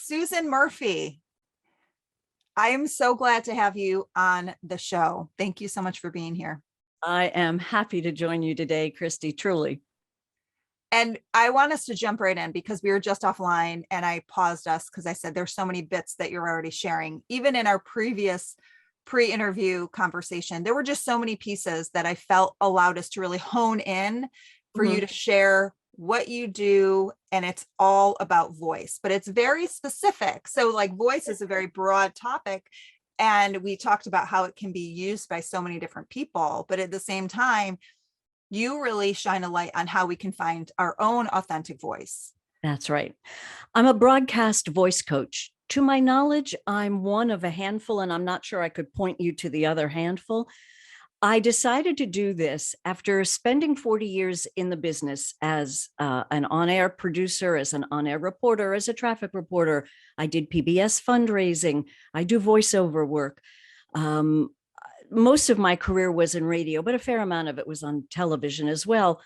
Susan Murphy. I am so glad to have you on the show. Thank you so much for being here. I am happy to join you today, Christy, truly. And I want us to jump right in because we were just offline and I paused us because I said there's so many bits that you're already sharing. Even in our previous pre-interview conversation, there were just so many pieces that I felt allowed us to really hone in for you to share what you do. And it's all about voice, but it's very specific. So like voice is a very broad topic. And we talked about how it can be used by so many different people, but at the same time, you really shine a light on how we can find our own authentic voice. That's right. I'm a broadcast voice coach. To my knowledge, I'm one of a handful, and I'm not sure I could point you to the other handful. I decided to do this after spending 40 years in the business as an on-air producer, as an on-air reporter, as a traffic reporter. I did PBS fundraising. I do voiceover work. Most of my career was in radio, but a fair amount of it was on television as well.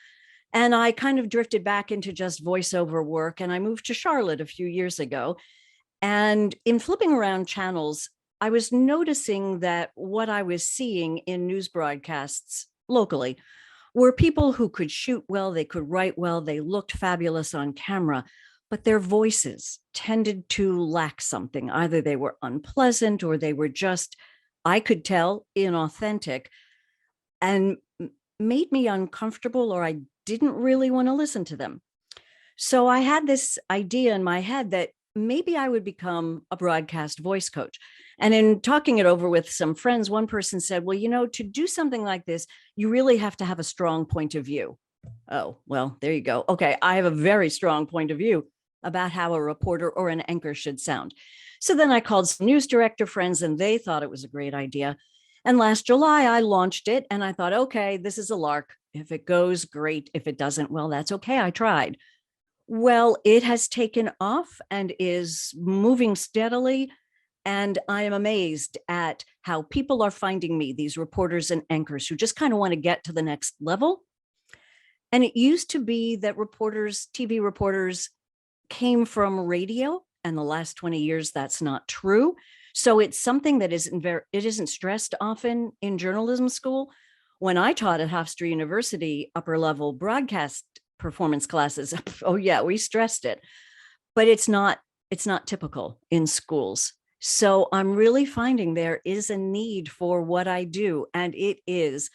And I kind of drifted back into just voiceover work. And I moved to Charlotte a few years ago. And in flipping around channels, I was noticing that what I was seeing in news broadcasts locally were people who could shoot well, they could write well, they looked fabulous on camera, but their voices tended to lack something. Either they were unpleasant or they were just, I could tell, inauthentic, and made me uncomfortable, or I didn't really want to listen to them. So I had this idea in my head that maybe I would become a broadcast voice coach. And in talking it over with some friends, one person said, well, you know, to do something like this, you really have to have a strong point of view. Oh, well, there you go. Okay, I have a very strong point of view about how a reporter or an anchor should sound. So then I called some news director friends and they thought it was a great idea. And last July, I launched it and I thought, okay, this is a lark. If it goes, great. If it doesn't, well, that's okay. I tried. Well, it has taken off and is moving steadily. And I am amazed at how people are finding me, these reporters and anchors who just kind of want to get to the next level. And it used to be that reporters, TV reporters, came from radio. And the last 20 years, that's not true. So it's something that isn't stressed often in journalism school. When I taught at Hofstra University, upper level broadcast performance classes, oh yeah, we stressed it, but it's not typical in schools. So I'm really finding there is a need for what I do. And it is,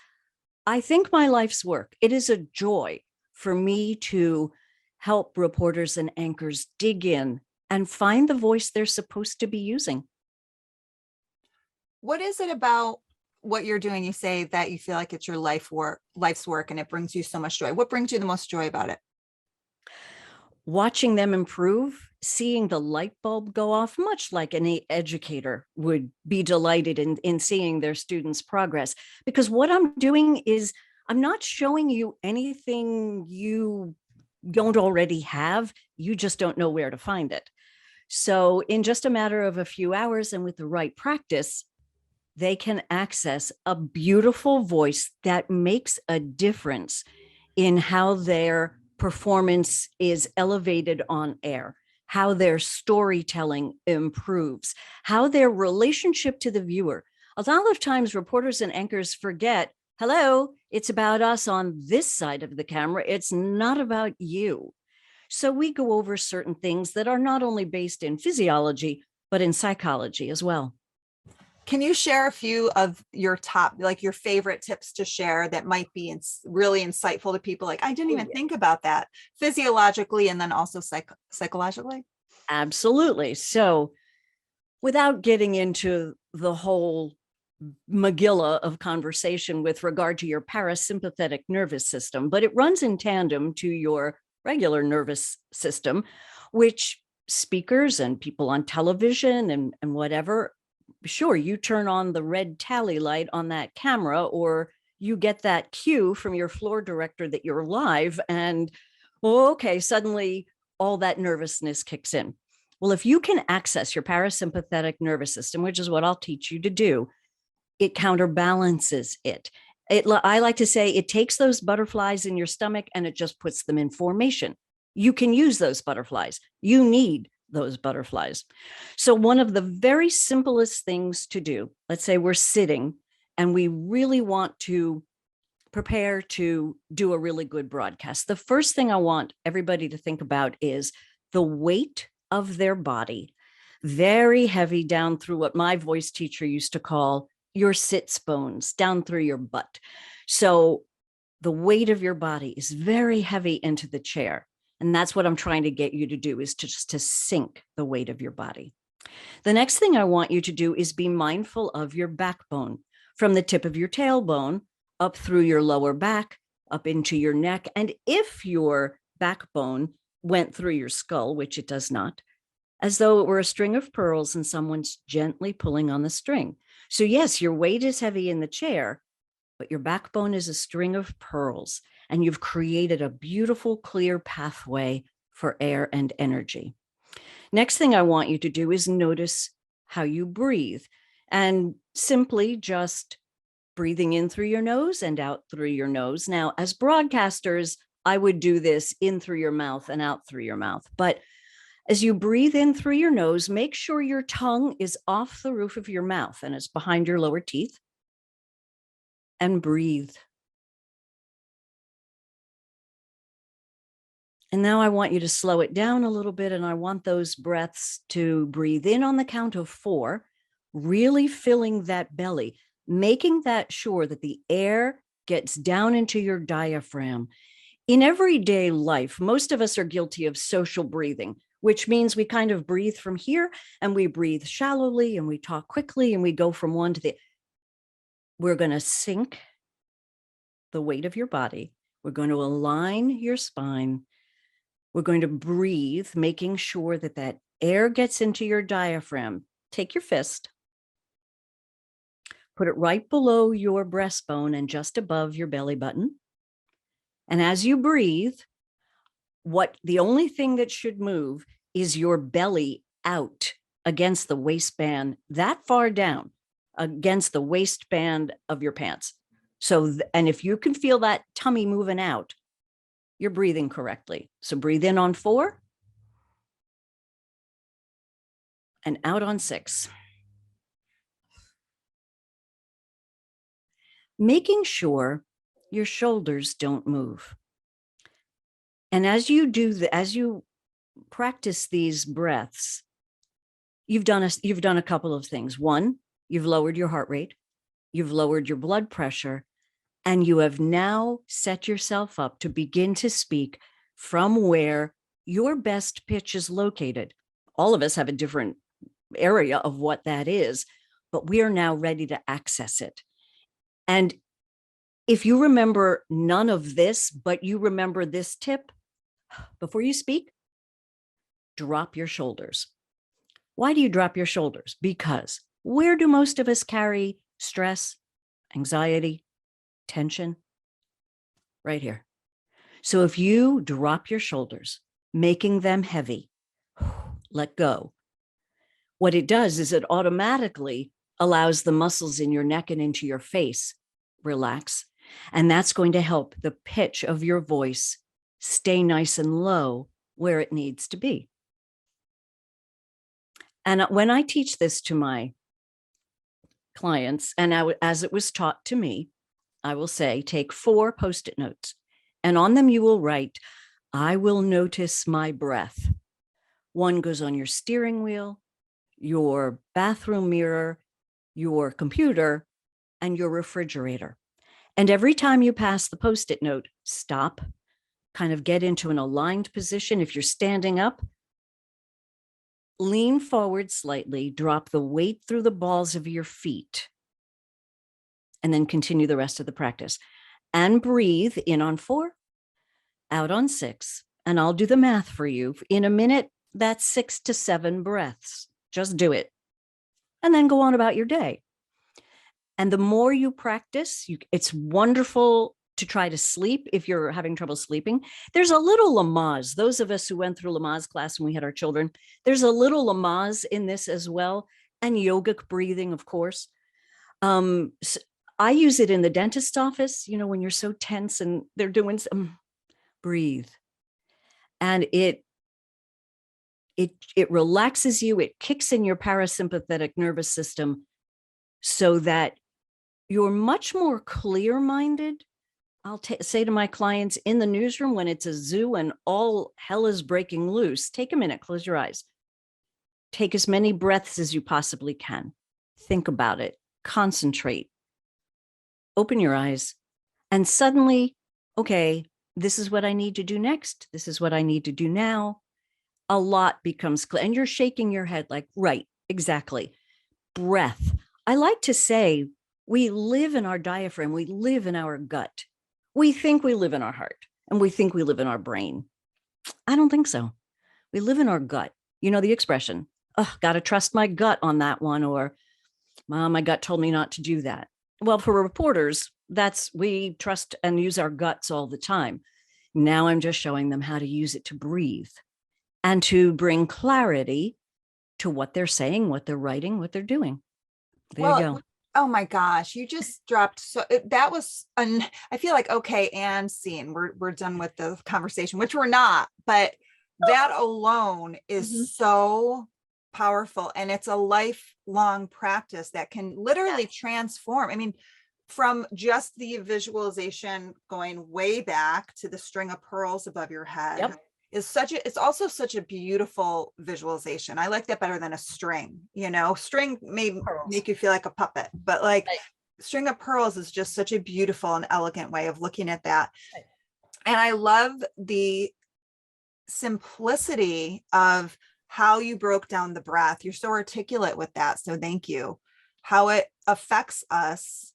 I think, my life's work. It is a joy for me to help reporters and anchors dig in and find the voice they're supposed to be using. What is it about what you're doing? You say that you feel like it's your life's work, and it brings you so much joy. What brings you the most joy about it? Watching them improve, seeing the light bulb go off, much like any educator would be delighted in seeing their students' progress. Because what I'm doing is I'm not showing you anything you don't already have. You just don't know where to find it. So in just a matter of a few hours and with the right practice, they can access a beautiful voice that makes a difference in how their performance is elevated on air, how their storytelling improves, how their relationship to the viewer. A lot of times reporters and anchors forget, hello, it's about us on this side of the camera. It's not about you. So we go over certain things that are not only based in physiology, but in psychology as well. Can you share a few of your top, like your favorite tips to share that might be really insightful to people? Like, I didn't even think about that physiologically and then also psychologically. Absolutely. So without getting into the whole Megillah of conversation with regard to your parasympathetic nervous system, but it runs in tandem to your regular nervous system, which speakers and people on television and whatever, sure, you turn on the red tally light on that camera, or you get that cue from your floor director that you're live, and okay, suddenly all that nervousness kicks in. Well, if you can access your parasympathetic nervous system, which is what I'll teach you to do, it counterbalances it. I like to say it takes those butterflies in your stomach and it just puts them in formation. You can use those butterflies. You need those butterflies. So one of the very simplest things to do, let's say we're sitting and we really want to prepare to do a really good broadcast. The first thing I want everybody to think about is the weight of their body, very heavy down through what my voice teacher used to call your sits bones, down through your butt. So the weight of your body is very heavy into the chair. And that's what I'm trying to get you to do, is to just to sink the weight of your body. The next thing I want you to do is be mindful of your backbone, from the tip of your tailbone up through your lower back, up into your neck. And if your backbone went through your skull, which it does not, as though it were a string of pearls and someone's gently pulling on the string. So yes, your weight is heavy in the chair, but your backbone is a string of pearls, and you've created a beautiful, clear pathway for air and energy. Next thing I want you to do is notice how you breathe, and simply just breathing in through your nose and out through your nose. Now, as broadcasters, I would do this in through your mouth and out through your mouth. But as you breathe in through your nose, make sure your tongue is off the roof of your mouth and it's behind your lower teeth. And breathe. And now I want you to slow it down a little bit, and I want those breaths to breathe in on the count of 4, really filling that belly, making that sure that the air gets down into your diaphragm. In everyday life, most of us are guilty of social breathing, which means we kind of breathe from here and we breathe shallowly and we talk quickly and we go from one to the. We're going to sink the weight of your body. We're going to align your spine. We're going to breathe, making sure that that air gets into your diaphragm. Take your fist, put it right below your breastbone and just above your belly button. And as you breathe, the only thing that should move is your belly out against the waistband, that far down against the waistband of your pants. So, and if you can feel that tummy moving out, you're breathing correctly. So breathe in on 4 and out on 6. Making sure your shoulders don't move. And as you practice these breaths, you've done a couple of things. One, you've lowered your heart rate, you've lowered your blood pressure, and you have now set yourself up to begin to speak from where your best pitch is located. All of us have a different area of what that is, but we are now ready to access it. And if you remember none of this, but you remember this tip, before you speak, drop your shoulders. Why do you drop your shoulders? Because where do most of us carry stress, anxiety, tension? Right here. So if you drop your shoulders, making them heavy, let go. What it does is it automatically allows the muscles in your neck and into your face relax. And that's going to help the pitch of your voice stay nice and low where it needs to be. And when I teach this to my clients, and as it was taught to me, I will say, take 4 Post-it notes, and on them you will write, I will notice my breath. One goes on your steering wheel, your bathroom mirror, your computer, and your refrigerator. And every time you pass the Post-it note, stop, kind of get into an aligned position. If you're standing up, lean forward slightly, drop the weight through the balls of your feet, and then continue the rest of the practice. And breathe in on 4, out on 6. And I'll do the math for you. In a minute, that's 6 to 7 breaths. Just do it. And then go on about your day. And the more you practice, it's wonderful to try to sleep if you're having trouble sleeping. There's a little Lamaze. Those of us who went through Lamaze class when we had our children, there's a little Lamaze in this as well. And yogic breathing, of course. I use it in the dentist's office, when you're so tense and they're doing some, breathe. And it It relaxes you, it kicks in your parasympathetic nervous system so that you're much more clear-minded. I'll say to my clients in the newsroom when it's a zoo and all hell is breaking loose, take a minute, close your eyes. Take as many breaths as you possibly can. Think about it, concentrate, open your eyes, and suddenly, okay, this is what I need to do next. This is what I need to do now. A lot becomes clear. And you're shaking your head like, right, exactly. Breath. I like to say we live in our diaphragm. We live in our gut. We think we live in our heart and we think we live in our brain. I don't think so. We live in our gut. You know the expression, oh, got to trust my gut on that one, or Mom, my gut told me not to do that. Well, for reporters, we trust and use our guts all the time. Now I'm just showing them how to use it to breathe and to bring clarity to what they're saying, what they're writing, what they're doing. There you go. Oh my gosh, you just dropped. That was, I feel like, okay, and scene, we're done with the conversation, which we're not, but that alone is so powerful. And it's a lifelong practice that can literally transform. I mean, from just the visualization going way back to the string of pearls above your head it's also such a beautiful visualization. I like that better than a string. String may make you feel like a puppet, but like string of pearls is just such a beautiful and elegant way of looking at that. And I love the simplicity of how you broke down the breath. You're so articulate with that. So thank you. How it affects us,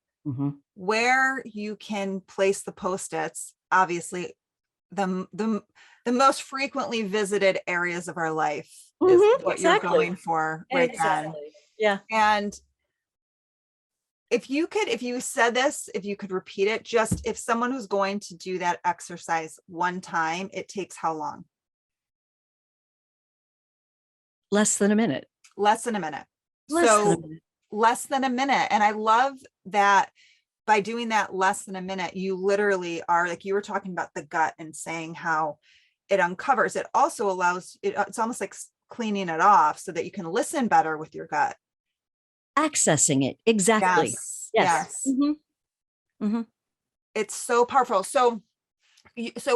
where you can place the Post-its, obviously the most frequently visited areas of our life is what you're going for right then. Yeah. And if you said this, if you could repeat it, just if someone who's going to do that exercise one time, it takes how long? Less than a minute. Less than a minute. Less than a minute. And I love that by doing that less than a minute, you literally are, like you were talking about the gut and saying how it uncovers. It also allows it's almost like cleaning it off so that you can listen better with your gut. Accessing it. Exactly. Yes. It's so powerful. So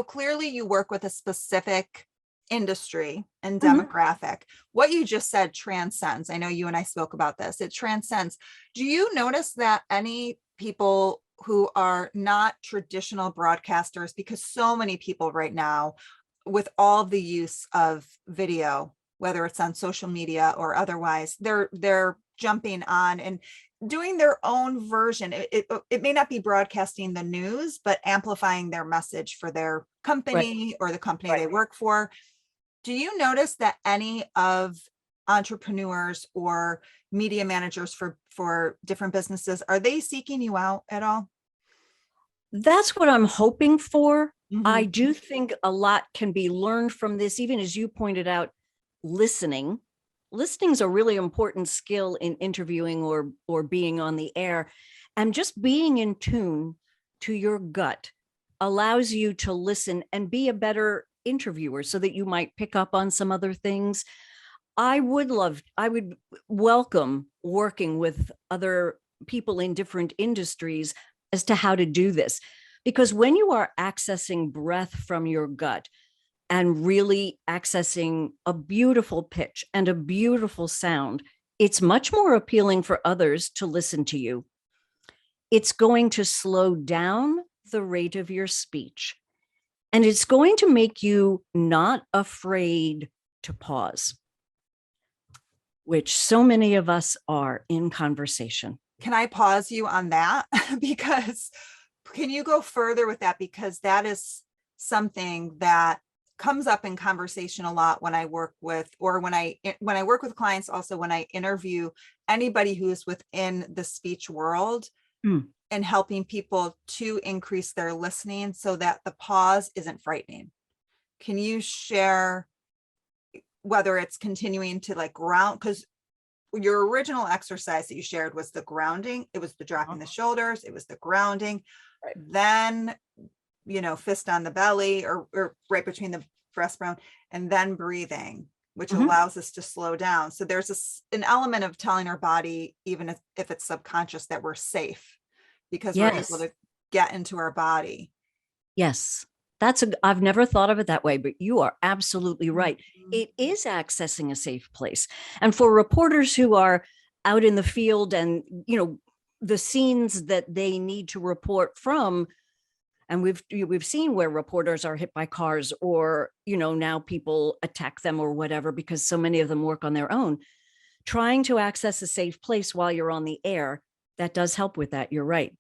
clearly you work with a specific industry and demographic. What you just said transcends. I know you and I spoke about this. It transcends. Do you notice that any people who are not traditional broadcasters, because so many people right now with all the use of video, whether it's on social media or otherwise, they're jumping on and doing their own version. It may not be broadcasting the news, but amplifying their message for their company or the company they work for. Do you notice that any of entrepreneurs or media managers for different businesses, are they seeking you out at all? That's what I'm hoping for. I do think a lot can be learned from this, even as you pointed out, listening. Listening is a really important skill in interviewing or being on the air. And just being in tune to your gut allows you to listen and be a better interviewer so that you might pick up on some other things. I would welcome working with other people in different industries as to how to do this. Because when you are accessing breath from your gut and really accessing a beautiful pitch and a beautiful sound, it's much more appealing for others to listen to you. It's going to slow down the rate of your speech. And it's going to make you not afraid to pause, which so many of us are in conversation. Can I pause you on that? Because can you go further with that? Because that is something that comes up in conversation a lot when I work with, or when I work with clients, also when I interview anybody who's within the speech world and helping people to increase their listening so that the pause isn't frightening. Can you share whether it's continuing to like ground, because your original exercise that you shared was the grounding. It was the dropping the shoulders. It was the grounding. Then, fist on the belly or right between the breastbone, and then breathing. which Mhm. allows us to slow down. So there's an element of telling our body, even if it's subconscious, that we're safe because we're able Yes. to get into our body. Yes. I've never thought of it that way, but you are absolutely right. Mhm. It is accessing a safe place. And for reporters who are out in the field and, the scenes that they need to report from, and we've seen where reporters are hit by cars or, now people attack them or whatever, because so many of them work on their own. Trying to access a safe place while you're on the air, that does help with that. You're right.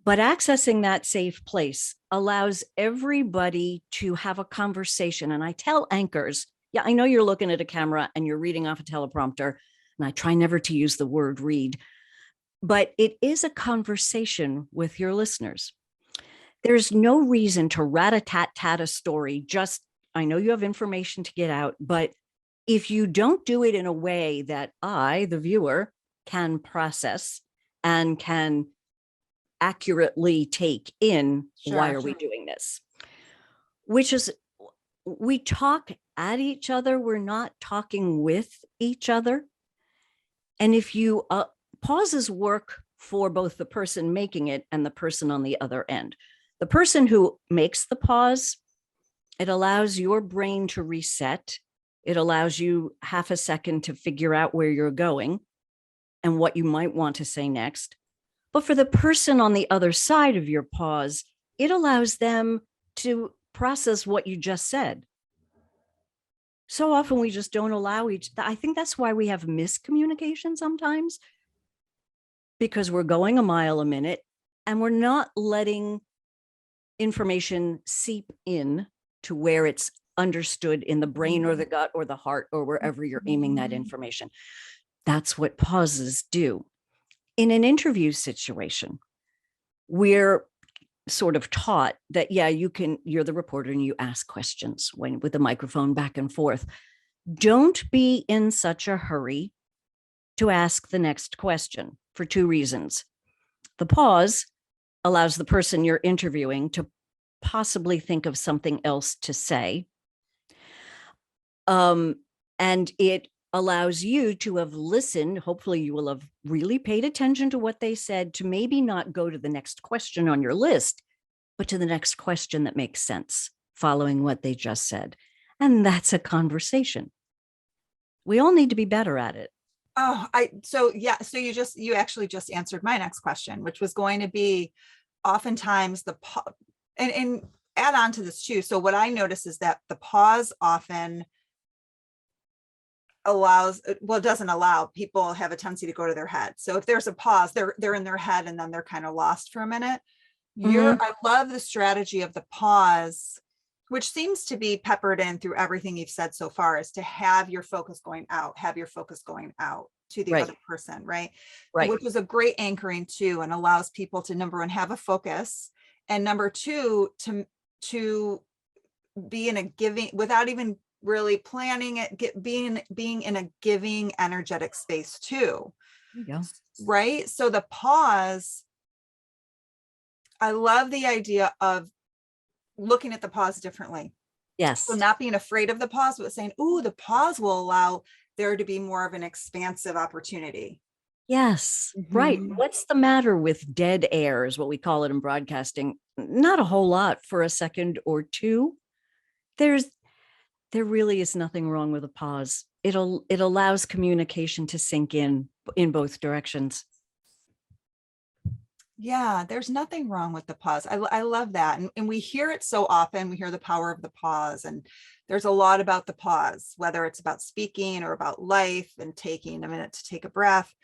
But accessing that safe place allows everybody to have a conversation. And I tell anchors, yeah, I know you're looking at a camera and you're reading off a teleprompter, and I try never to use the word read, but it is a conversation with your listeners. There's no reason to rat-a-tat-tat a story. Just, I know you have information to get out, but if you don't do it in a way that I, the viewer, can process and can accurately take in, why Sure. are we doing this? Which is, we talk at each other, we're not talking with each other. And if you pauses work for both the person making it and the person on the other end. The person who makes the pause, it allows your brain to reset. It allows you half a second to figure out where you're going and what you might want to say next. But for the person on the other side of your pause, it allows them to process what you just said. So often we just don't allow I think that's why we have miscommunication sometimes, because we're going a mile a minute and we're not letting information seep in to where it's understood in the brain or the gut or the heart or wherever you're aiming that information. That's what pauses do. In an interview situation, we're sort of taught that, yeah, you're the reporter and you ask questions with the microphone back and forth. Don't be in such a hurry to ask the next question for two reasons. The pause allows the person you're interviewing to possibly think of something else to say. And it allows you to have listened. Hopefully you will have really paid attention to what they said, to maybe not go to the next question on your list, but to the next question that makes sense following what they just said. And that's a conversation. We all need to be better at it. So you actually just answered my next question, which was going to be oftentimes and add on to this too. So what I notice is that the pause often doesn't allow, people have a tendency to go to their head. So if there's a pause, they're in their head and then they're kind of lost for a minute. I love the strategy of the pause, which seems to be peppered in through everything you've said so far, is to have your focus going out to the other person, right? Which is a great anchoring too, and allows people to, number one, have a focus, and number two, to be in a giving, without even really planning it, being in a giving energetic space too. Yeah. Right. So the pause, I love the idea of looking at the pause differently. Yes. So not being afraid of the pause, but saying, "Ooh, the pause will allow there to be more of an expansive opportunity." Yes. Right. What's the matter with dead air, is what we call it in broadcasting? Not a whole lot for a second or two. There really is nothing wrong with a pause. It allows communication to sink in both directions. Yeah, there's nothing wrong with the pause. I love that. And we hear it so often. We hear the power of the pause, and there's a lot about the pause, whether it's about speaking or about life and taking a minute to take a breath.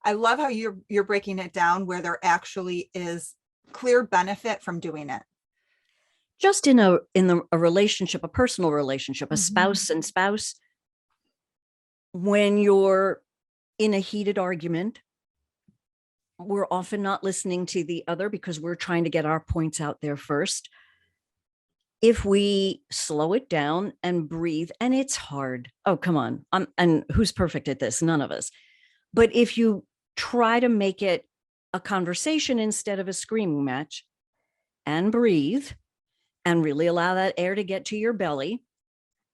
I love how you're breaking it down where there actually is clear benefit from doing it. Just in a relationship, a personal relationship, a spouse and spouse, when you're in a heated argument, we're often not listening to the other because we're trying to get our points out there first. If we slow it down and breathe, and it's hard. Oh, come on. And who's perfect at this? None of us. But if you try to make it a conversation instead of a screaming match, and breathe and really allow that air to get to your belly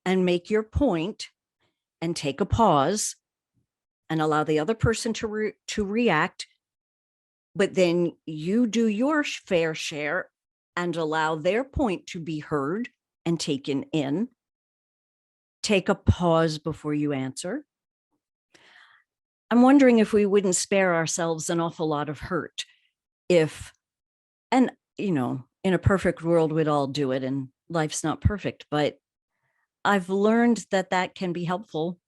and make your point, and take a pause and allow the other person to react. But then you do your fair share and allow their point to be heard and taken in. Take a pause before you answer. I'm wondering if we wouldn't spare ourselves an awful lot of hurt if, and in a perfect world, we'd all do it, and life's not perfect, but I've learned that can be helpful.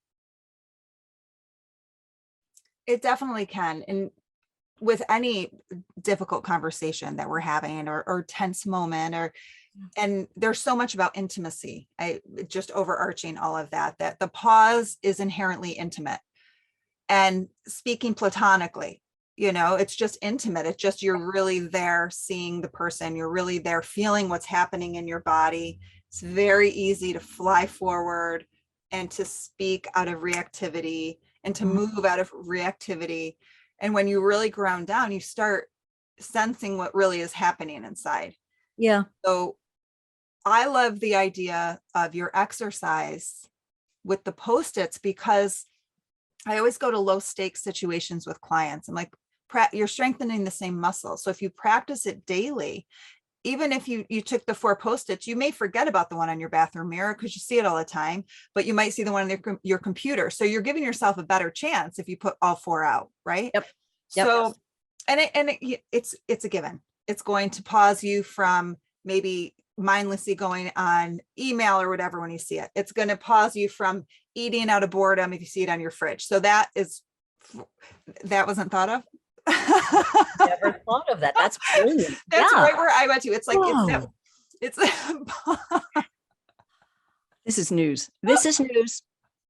It definitely can. And with any difficult conversation that we're having or tense moment, and there's so much about intimacy, just overarching all of that the pause is inherently intimate. And speaking platonically, it's just intimate. It's just, you're really there seeing the person. You're really there feeling what's happening in your body. It's very easy to fly forward and to speak out of reactivity and to move out of reactivity. And when you really ground down, you start sensing what really is happening inside. Yeah. So I love the idea of your exercise with the Post-its, because I always go to low stakes situations with clients. I'm like, you're strengthening the same muscle. So if you practice it daily, even if you took the 4 Post-its, you may forget about the one on your bathroom mirror because you see it all the time, but you might see the one on your computer. So you're giving yourself a better chance if you put all 4 out, right? Yep. So, it's a given. It's going to pause you from maybe mindlessly going on email or whatever when you see it. It's going to pause you from eating out of boredom if you see it on your fridge. So that wasn't thought of. Never thought of that. That's brilliant. That's right where I went to. It's like, Whoa. it's This is news. This is news.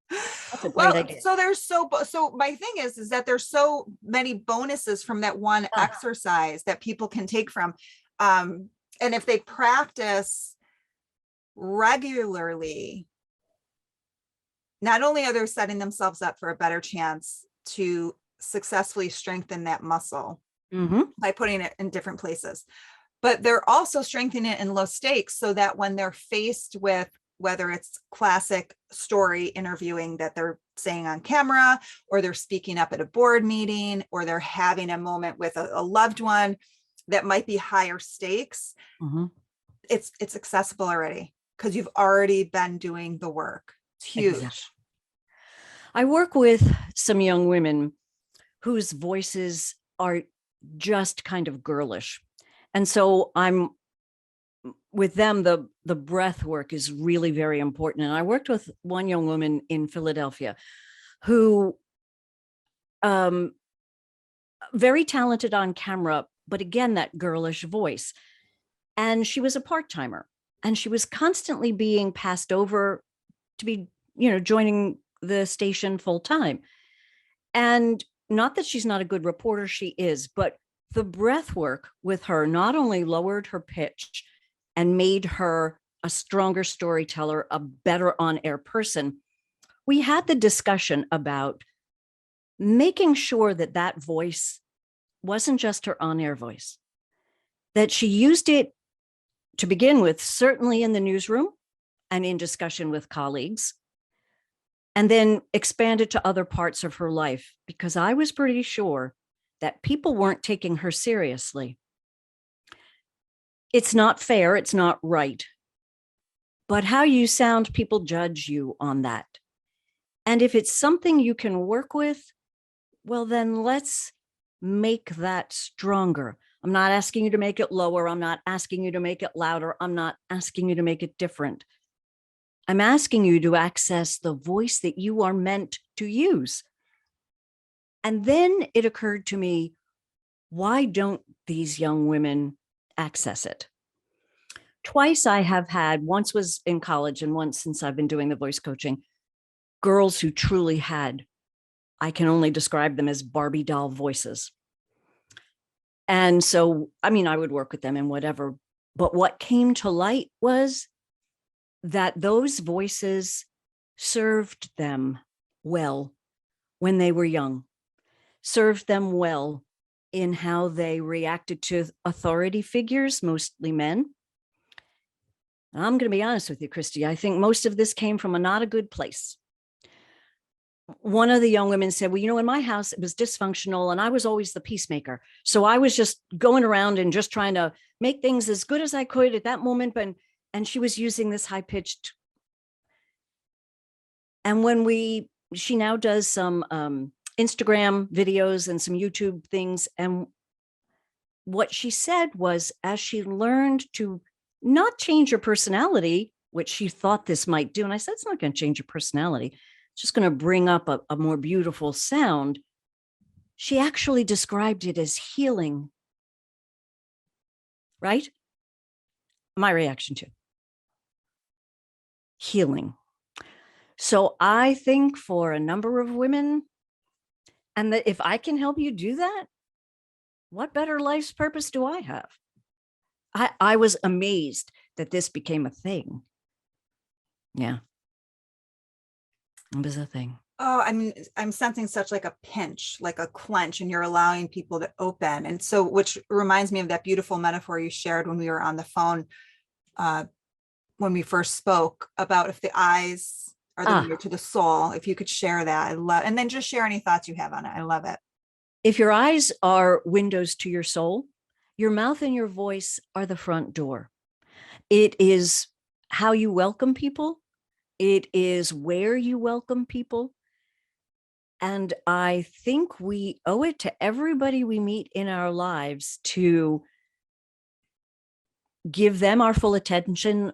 That's a great idea. So there's so my thing is that there's so many bonuses from that one exercise that people can take from. And if they practice regularly, not only are they setting themselves up for a better chance to successfully strengthen that muscle by putting it in different places, but they're also strengthening it in low stakes, so that when they're faced with, whether it's classic story interviewing that they're saying on camera, or they're speaking up at a board meeting, or they're having a moment with a loved one that might be higher stakes, it's accessible already because you've already been doing the work. It's huge. Exactly. I work with some young women whose voices are just kind of girlish. And so I'm with them, the breath work is really very important. And I worked with one young woman in Philadelphia who very talented on camera, but again, that girlish voice. And she was a part-timer, and she was constantly being passed over to be, joining the station full time. And not that she's not a good reporter, she is, but the breath work with her not only lowered her pitch and made her a stronger storyteller, a better on-air person. We had the discussion about making sure that voice wasn't just her on-air voice, that she used it to begin with, certainly in the newsroom and in discussion with colleagues, and then expanded to other parts of her life, because I was pretty sure that people weren't taking her seriously. It's not fair, it's not right. But how you sound, people judge you on that. And if it's something you can work with, well, then let's make that stronger. I'm not asking you to make it lower. I'm not asking you to make it louder. I'm not asking you to make it different. I'm asking you to access the voice that you are meant to use. And then it occurred to me, why don't these young women access it? Twice I have had, once was in college and once since I've been doing the voice coaching, girls who truly had, I can only describe them as Barbie doll voices. And so, I would work with them and whatever, but what came to light was that those voices served them well when they were young, served them well in how they reacted to authority figures, mostly men. I'm going to be honest with you, Christy. I think most of this came from not a good place. one of the young women said, well, you know, in my house, it was dysfunctional and I was always the peacemaker. So I was just going around and just trying to make things as good as I could at that moment. And she was using this high pitched. And when she now does some Instagram videos and some YouTube things. And what she said was, as she learned to not change her personality, which she thought this might do. And I said, it's not going to change your personality. It's just going to bring up a more beautiful sound. She actually described it as healing. Right? My reaction to healing. So I think for a number of women, and that if I can help you do that, what better life's purpose do I have? I was amazed that this became a thing. Yeah. It was a thing. Oh, I mean, I'm sensing such like a pinch, like a clench, and you're allowing people to open. And so, which reminds me of that beautiful metaphor you shared when we were on the phone, when we first spoke, about if the eyes are the window to the soul. If you could share that, I love, and then just share any thoughts you have on it. I love it. If your eyes are windows to your soul, your mouth and your voice are the front door. It is how you welcome people. It is where you welcome people. And I think we owe it to everybody we meet in our lives to give them our full attention,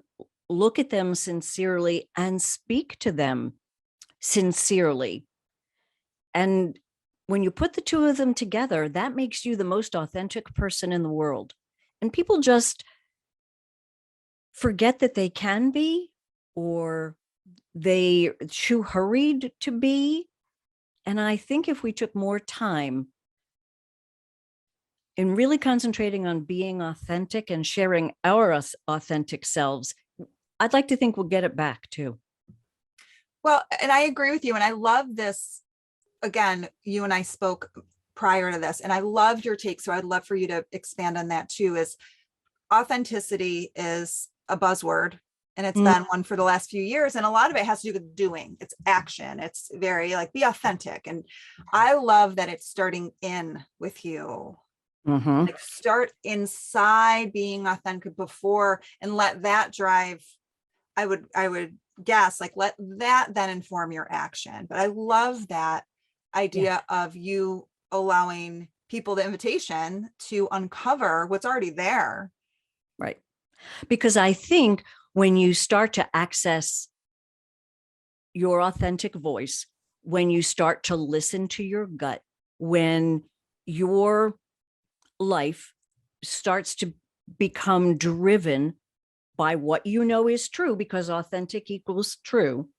look at them sincerely, and speak to them sincerely. And when you put the two of them together, that makes you the most authentic person in the world. And people just forget that they can be, or they're too hurried to be. And I think if we took more time in really concentrating on being authentic and sharing our authentic selves, I'd like to think we'll get it back too. Well, and I agree with you. And I love this. Again, you and I spoke prior to this, and I loved your take. So I'd love for you to expand on that too. Is authenticity is a buzzword, and it's been one for the last few years. And a lot of it has to do with doing. It's action. It's very like, be authentic. And I love that it's starting in with you. Like start inside being authentic before, and let that drive. I would guess, like, let that then inform your action. But I love that idea of you allowing people the invitation to uncover what's already there. Right. Because I think when you start to access your authentic voice, when you start to listen to your gut, when your life starts to become driven by what you know is true, because authentic equals true.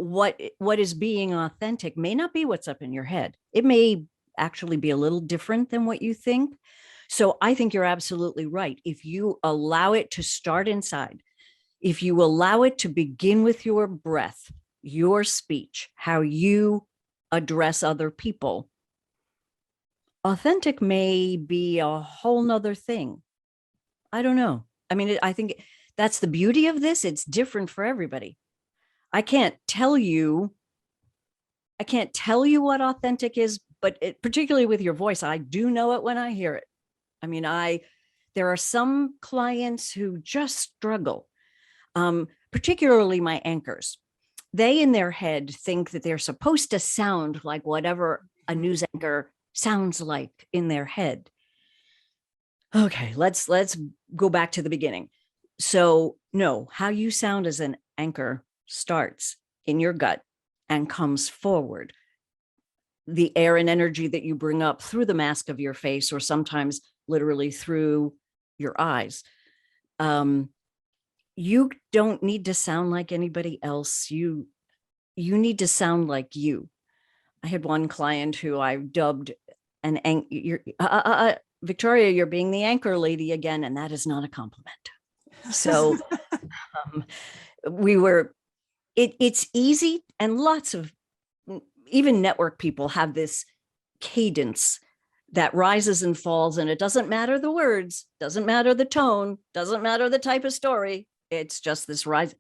What is being authentic may not be what's up in your head. It may actually be a little different than what you think. So I think you're absolutely right. If you allow it to start inside, if you allow it to begin with your breath, your speech, how you address other people, authentic may be a whole nother thing. I don't know. I mean, I think that's the beauty of this. It's different for everybody. I can't tell you what authentic is, but particularly with your voice, I do know it when I hear it. I mean, there are some clients who just struggle, particularly my anchors. They in their head think that they're supposed to sound like whatever a news anchor sounds like in their head. Okay, let's go back to the beginning. So no, how you sound as an anchor starts in your gut and comes forward. The air and energy that you bring up through the mask of your face, or sometimes literally through your eyes. You don't need to sound like anybody else. You need to sound like you. I had one client who I dubbed Victoria, you're being the anchor lady again, and that is not a compliment. So it's easy, and lots of even network people have this cadence that rises and falls, and it doesn't matter the words, doesn't matter the tone, doesn't matter the type of story. It's just this rise.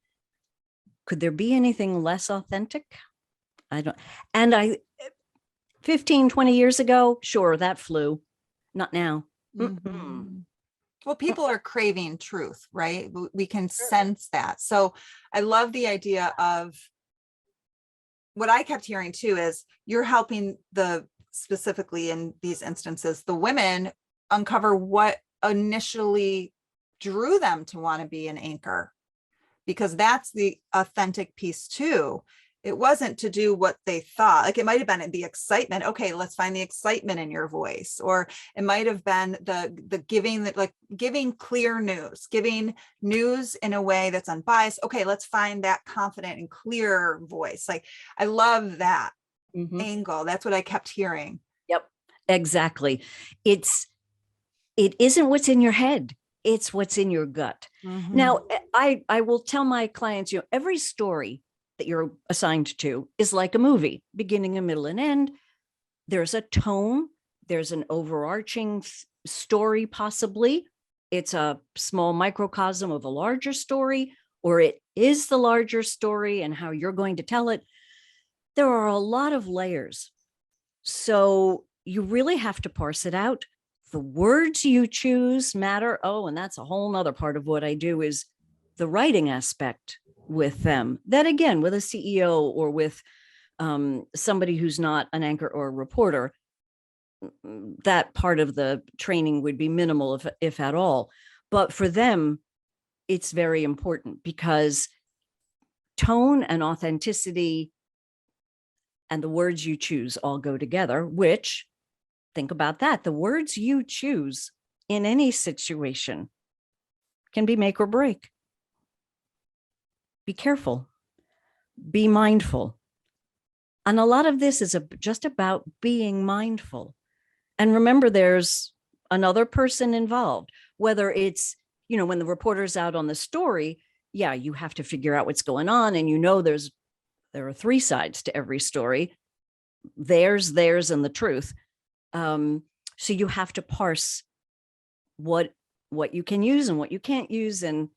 Could there be anything less authentic? I don't, and I, 15, 20 years ago, sure, that flew. Not now. Mhm. Well, people are craving truth, right? We can sense that. So I love the idea of what I kept hearing too is you're helping specifically in these instances, the women uncover what initially drew them to want to be an anchor, because that's the authentic piece too. It wasn't to do what they thought. Like it might have been the excitement. Okay, let's find the excitement in your voice. Or it might have been the giving that, like giving clear news, giving news in a way that's unbiased. Okay, let's find that confident and clear voice. Like I love that angle. That's what I kept hearing. Yep, exactly. It isn't what's in your head. It's what's in your gut. Now, I will tell my clients, every story that you're assigned to is like a movie, beginning, a middle, and end. There's a tone. There's an overarching story, possibly. It's a small microcosm of a larger story, or it is the larger story and how you're going to tell it. There are a lot of layers. So you really have to parse it out. The words you choose matter. Oh, and that's a whole nother part of what I do is the writing aspect with them. That again, with a CEO or with somebody who's not an anchor or a reporter, that part of the training would be minimal, if at all. But for them, it's very important because tone and authenticity and the words you choose all go together, which, think about that, the words you choose in any situation can be make or break. Be careful, be mindful. And a lot of this is just about being mindful. And remember, there's another person involved, whether it's, when the reporter's out on the story, yeah, you have to figure out what's going on. And there are three sides to every story, theirs, and the truth. So you have to parse what you can use and what you can't use. And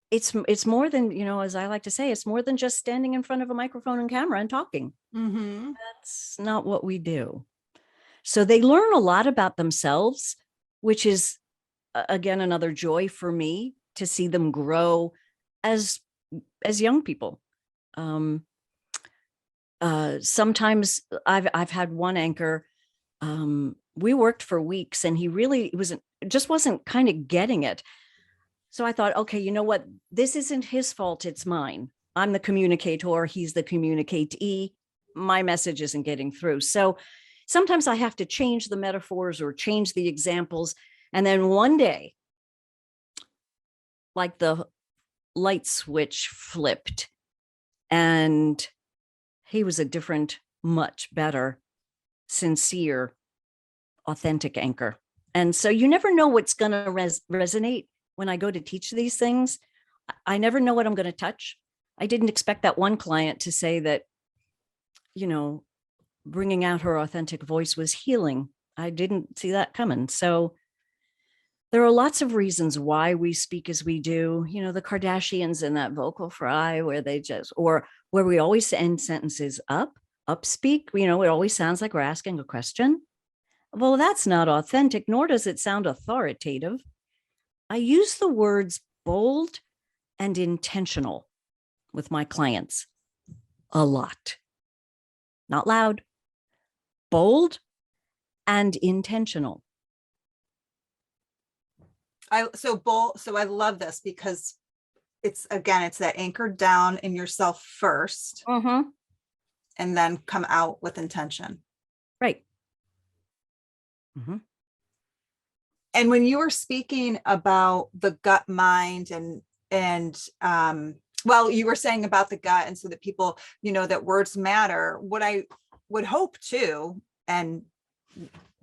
it's more than, as I like to say, it's more than just standing in front of a microphone and camera and talking. That's not what we do. So they learn a lot about themselves, which is, again, another joy for me to see them grow as young people. Sometimes I've had one anchor, we worked for weeks and he really wasn't kind of getting it. So I thought, okay, you know what? This isn't his fault. It's mine. I'm the communicator. He's the communicatee. My message isn't getting through. So sometimes I have to change the metaphors or change the examples. And then one day, like the light switch flipped and he was a different, much better, sincere, authentic anchor. And so you never know what's going to resonate when I go to teach these things. I never know what I'm going to touch. I didn't expect that one client to say that, bringing out her authentic voice was healing. I didn't see that coming. So there are lots of reasons why we speak as we do. The Kardashians in that vocal fry where where we always end sentences up speak, it always sounds like we're asking a question. Well, that's not authentic, nor does it sound authoritative. I use the words bold and intentional with my clients a lot. Not loud, bold and intentional. So I love this because it's that anchored down in yourself first and then come out with intention. Right. And when you were speaking about the gut mind and you were saying about the gut, and so that people, that words matter. What I would hope too, and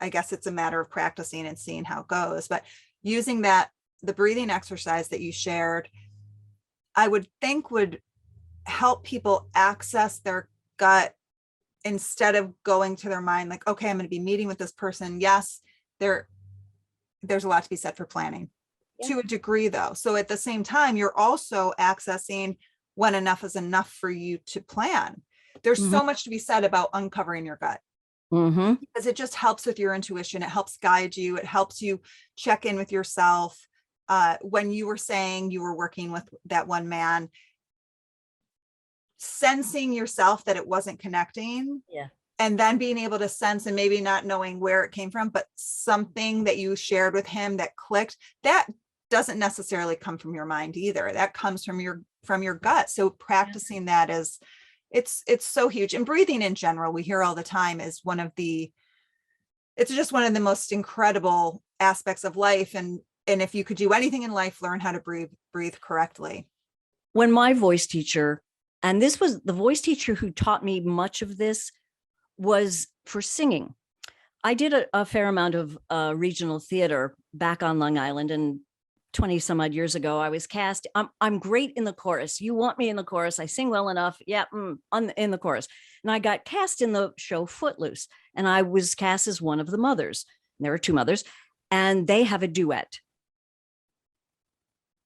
I guess it's a matter of practicing and seeing how it goes, but using the breathing exercise that you shared, I would think would help people access their gut instead of going to their mind like, okay, I'm going to be meeting with this person. Yes, there's a lot to be said for planning to a degree though. So at the same time, you're also accessing when enough is enough for you to plan. There's so much to be said about uncovering your gut, because it just helps with your intuition. It helps guide you. It helps you check in with yourself. When you were saying you were working with that one man, sensing yourself that it wasn't connecting. Yeah. And then being able to sense, and maybe not knowing where it came from, but something that you shared with him that clicked, that doesn't necessarily come from your mind either. That comes from your gut. So practicing that is, it's so huge. And breathing in general, we hear all the time, is it's just one of the most incredible aspects of life. And if you could do anything in life, learn how to breathe correctly. When my voice teacher, and this was the voice teacher who taught me much of this, was for singing. I did a fair amount of regional theater back on Long Island, and 20 some odd years ago, I was cast. I'm great in the chorus. You want me in the chorus? I sing well enough. Yeah, in the chorus. And I got cast in the show Footloose, and I was cast as one of the mothers. There are two mothers, and they have a duet.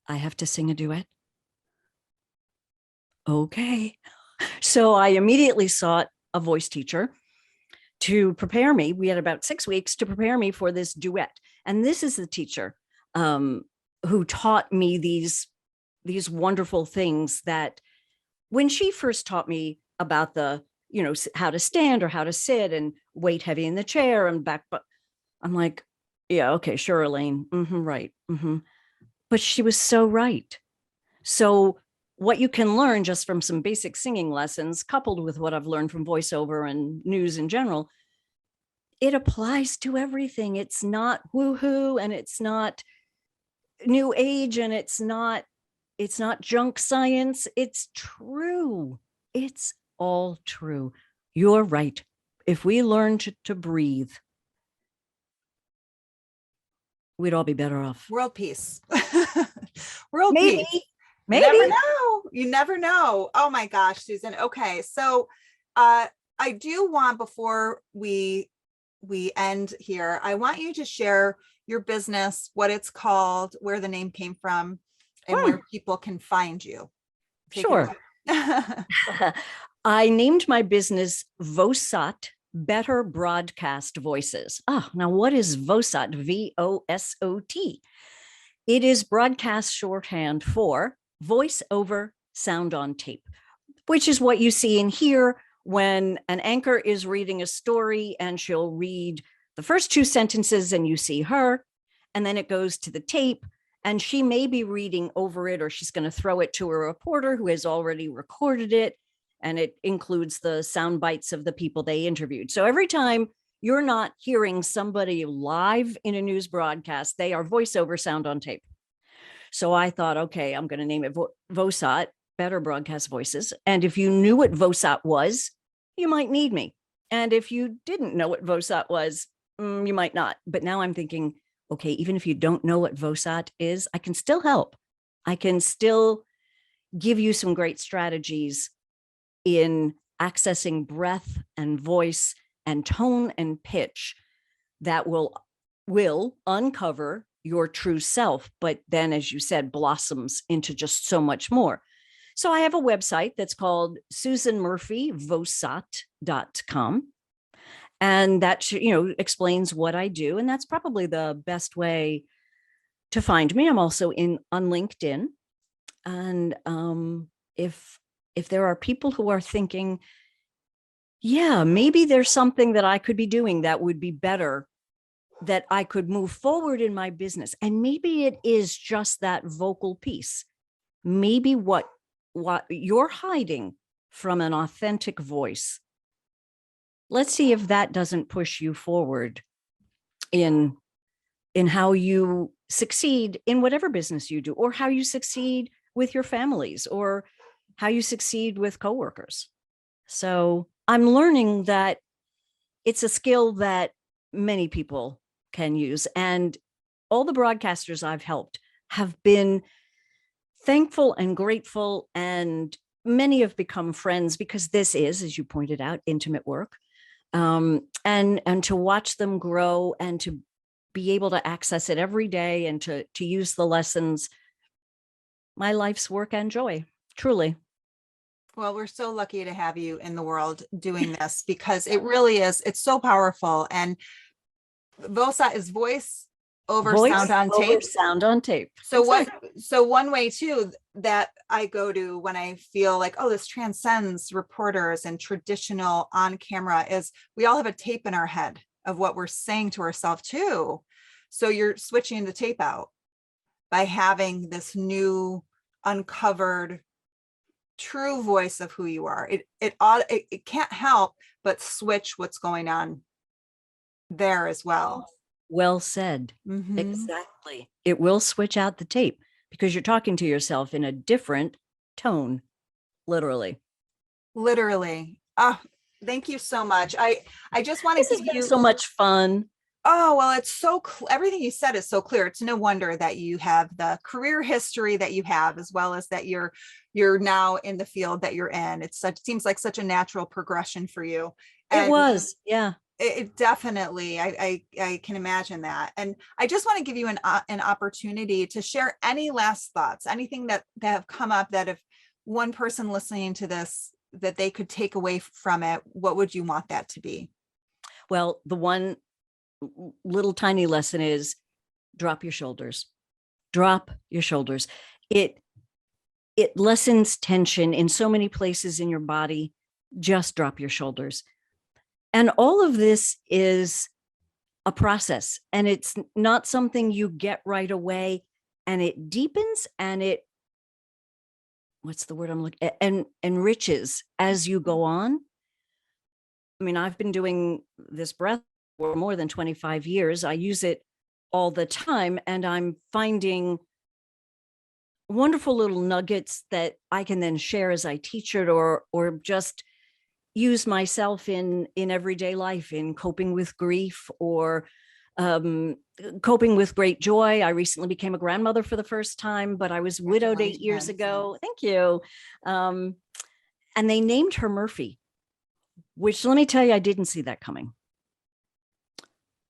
I have to sing a duet. Okay. So I immediately sought a voice teacher to prepare me. We had about 6 weeks to prepare me for this duet. And this is the teacher who taught me these wonderful things that when she first taught me about the, how to stand or how to sit and weight heavy in the chair and back, but I'm like, yeah, okay, sure, Elaine. Right. But she was so right. So what you can learn just from some basic singing lessons, coupled with what I've learned from voiceover and news in general, it applies to everything. It's not woohoo, and it's not new age, and it's not junk science. It's true. It's all true. You're right. If we learned to breathe, we'd all be better off. World peace. World Maybe. peace. Maybe. You never know. Oh my gosh, Susan. Okay. So I do want, before we end here, I want you to share your business, what it's called, where the name came from, and where people can find you. Sure. I named my business VOSOT, Better Broadcast Voices. Now what is VOSOT? VOSOT. It is broadcast shorthand for voice over sound on tape, which is what you see in here when an anchor is reading a story, and she'll read the first 2 sentences and you see her, and then it goes to the tape and she may be reading over it, or she's going to throw it to a reporter who has already recorded it. And it includes the sound bites of the people they interviewed. So every time you're not hearing somebody live in a news broadcast, they are voiceover sound on tape. So I thought, okay, I'm going to name it VOSOT, Better Broadcast Voices. And if you knew what VOSOT was, you might need me. And if you didn't know what VOSOT was, you might not. But now I'm thinking, okay, even if you don't know what VOSOT is, I can still help. I can still give you some great strategies in accessing breath and voice and tone and pitch that will uncover your true self, but then, as you said, blossoms into just so much more. So I have a website that's called SusanMurphyVosot.com. And that, explains what I do. And that's probably the best way to find me. I'm also on LinkedIn. And if there are people who are thinking, yeah, maybe there's something that I could be doing that would be better, that I could move forward in my business. And maybe it is just that vocal piece. Maybe what you're hiding from an authentic voice. Let's see if that doesn't push you forward in how you succeed in whatever business you do, or how you succeed with your families, or how you succeed with coworkers. So I'm learning that it's a skill that many people can use. And all the broadcasters I've helped have been thankful and grateful, and many have become friends, because this is, as you pointed out, intimate work. And to watch them grow and to be able to access it every day and to use the lessons, my life's work and joy, truly. Well, we're so lucky to have you in the world doing this because it really is, it's so powerful. And VOSA is voice over Voice sound on over tape. sound on tape. So Exactly. so one way too that I go to when I feel like, oh, this transcends reporters and traditional on camera is we all have a tape in our head of what we're saying to ourselves too. So you're switching the tape out by having this new uncovered true voice of who you are. It can't help but switch what's going on there as well. Well said. Mhm. Exactly. It will switch out the tape because you're talking to yourself in a different tone, literally. Literally. Thank you so much. I just want This to has give been you, so much fun. oh, well, it's so everything you said is so clear. It's no wonder that you have the career history that you have, as well as that you're now in the field that you're in. It seems like such a natural progression for you. It And was. Yeah. it definitely, I can imagine that. And I just want to give you an opportunity to share any last thoughts, anything that have come up that if one person listening to this, that they could take away from it, what would you want that to be? Well, the one little tiny lesson is drop your shoulders. Drop your shoulders. It lessens tension in so many places in your body. Just drop your shoulders. And all of this is a process, and it's not something you get right away, and it deepens and it, what's the word I'm looking, and enriches as you go on. I mean, I've been doing this breath for more than 25 years. I use it all the time, and I'm finding wonderful little nuggets that I can then share as I teach it, or just use myself in everyday life, in coping with grief, or coping with great joy. I recently became a grandmother for the first time, but I was widowed 8 years ago. Thank you. And they named her Murphy, which, let me tell you, I didn't see that coming.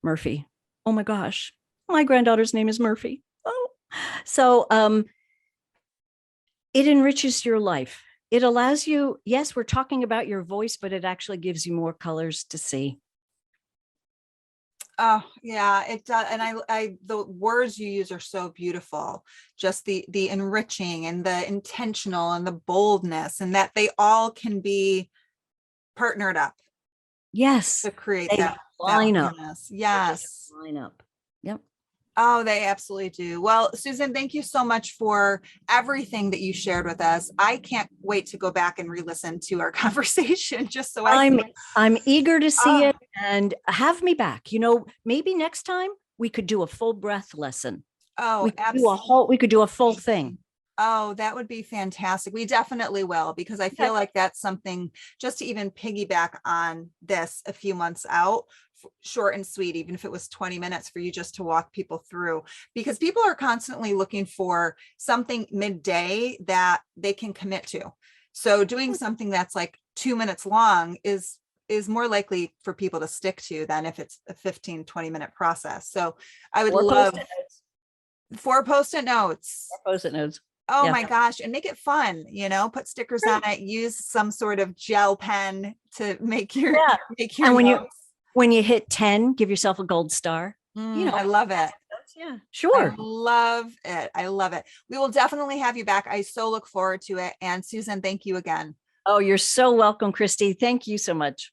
Murphy. Oh my gosh. My granddaughter's name is Murphy. Oh, so it enriches your life. It allows you, yes, we're talking about your voice, but it actually gives you more colors to see. Oh yeah, it does. And the words you use are so beautiful. Just the enriching and the intentional and the boldness, and that they all can be partnered up Yes. to create They that line up. wholeness. Yes. Line up. Yep. Oh, they absolutely do. Well, Susan, thank you so much for everything that you shared with us. I can't wait to go back and re-listen to our conversation just so I'm eager to see oh, it, and have me back. You know, maybe next time we could do a full breath lesson. oh, We could do a full thing. Oh, that would be fantastic. We definitely will, because I feel like that's something just to even piggyback on this a few months out, short and sweet, even if it was 20 minutes for you just to walk people through, because people are constantly looking for something midday that they can commit to. So doing something that's like 2 minutes long is more likely for people to stick to than if it's a 15-20 minute process. So I would love 4 post-it notes. 4 post-it notes. Oh Yeah. my gosh, and make it fun, put stickers on it, use some sort of gel pen to make your and notes. when you hit 10, give yourself a gold star. I love it. Yeah, sure. I love it. I love it. We will definitely have you back. I so look forward to it. And Susan, thank you again. Oh, you're so welcome, Christy. Thank you so much.